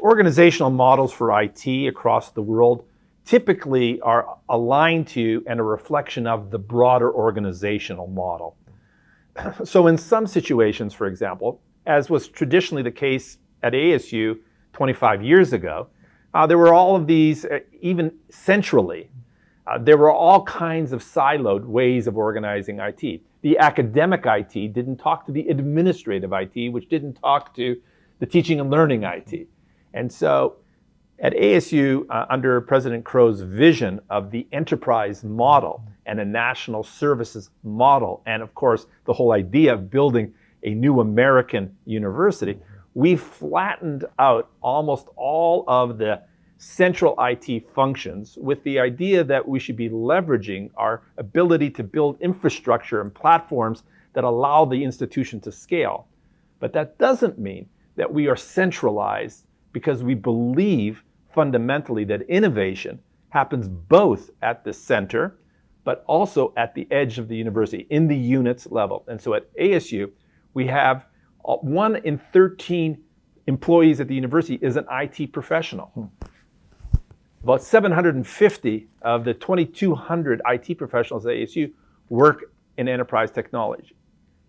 Organizational models for IT across the world typically are aligned to and a reflection of the broader organizational model. So in some situations, for example, as was traditionally the case at ASU 25 years ago, there were all of these, even centrally, there were all kinds of siloed ways of organizing IT. The academic IT didn't talk to the administrative IT, which didn't talk to the teaching and learning IT. And so at ASU, under President Crow's vision of the enterprise model and a national services model, and of course, the whole idea of building a new American university, we flattened out almost all of the central IT functions with the idea that we should be leveraging our ability to build infrastructure and platforms that allow the institution to scale. But that doesn't mean that we are centralized, because we believe fundamentally that innovation happens both at the center, but also at the edge of the university, in the units level. And so at ASU, we have 1 in 13 employees at the university is an IT professional. About 750 of the 2,200 IT professionals at ASU work in enterprise technology.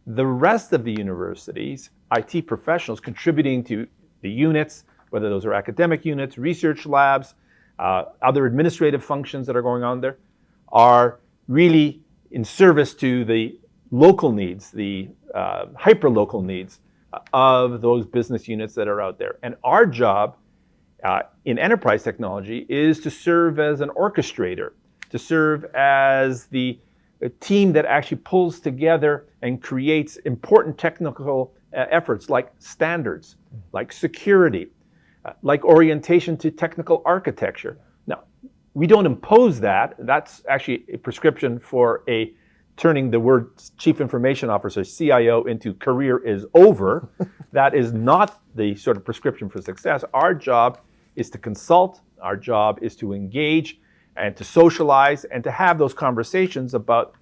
The rest of the university's IT professionals contributing to the units, whether those are academic units, research labs, other administrative functions that are going on there, are really in service to the local needs, the hyper-local needs of those business units that are out there. And our job in enterprise technology is to serve as an orchestrator, to serve as the team that actually pulls together and creates important technical efforts like standards, like security, like orientation to technical architecture. Now, we don't impose that. That's actually a prescription for turning the word Chief Information Officer, CIO, into career is over. That is not the sort of prescription for success. Our job is to consult, our job is to engage and to socialize and to have those conversations about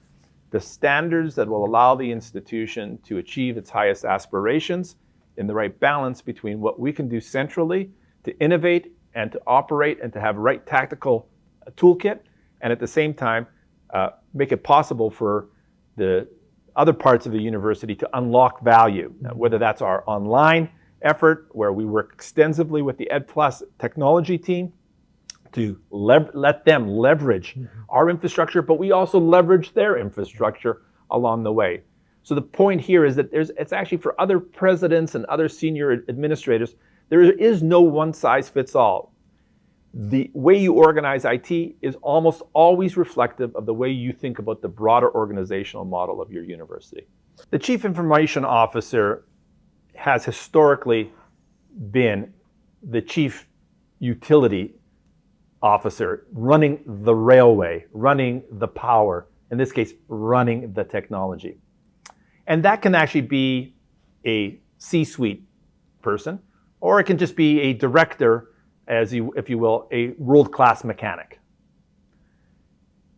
the standards that will allow the institution to achieve its highest aspirations in the right balance between what we can do centrally to innovate and to operate and to have right tactical toolkit, and at the same time make it possible for the other parts of the university to unlock value, whether that's our online effort where we work extensively with the Ed Plus technology team to let them leverage our infrastructure, but we also leverage their infrastructure along the way. So the point here is that it's actually for other presidents and other senior administrators, there is no one size fits all. The way you organize IT is almost always reflective of the way you think about the broader organizational model of your university. The Chief Information Officer has historically been the chief utility officer, running the railway, running the power, in this case, running the technology. And that can actually be a C-suite person, or it can just be a director, if you will, a world-class mechanic.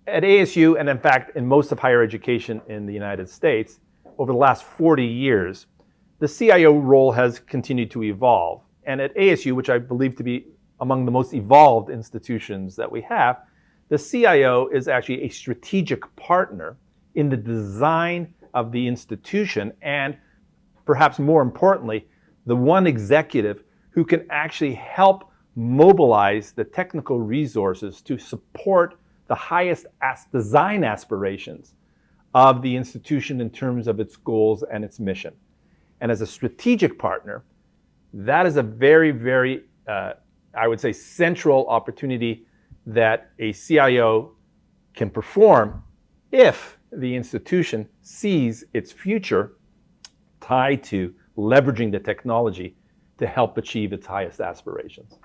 At ASU, and in fact, in most of higher education in the United States, over the last 40 years, the CIO role has continued to evolve. And at ASU, which I believe to be among the most evolved institutions that we have, the CIO is actually a strategic partner in the design of the institution, and perhaps more importantly, the one executive who can actually help mobilize the technical resources to support the highest design aspirations of the institution in terms of its goals and its mission. And as a strategic partner, that is a very, very, I would say, central opportunity that a CIO can perform if the institution sees its future tied to leveraging the technology to help achieve its highest aspirations.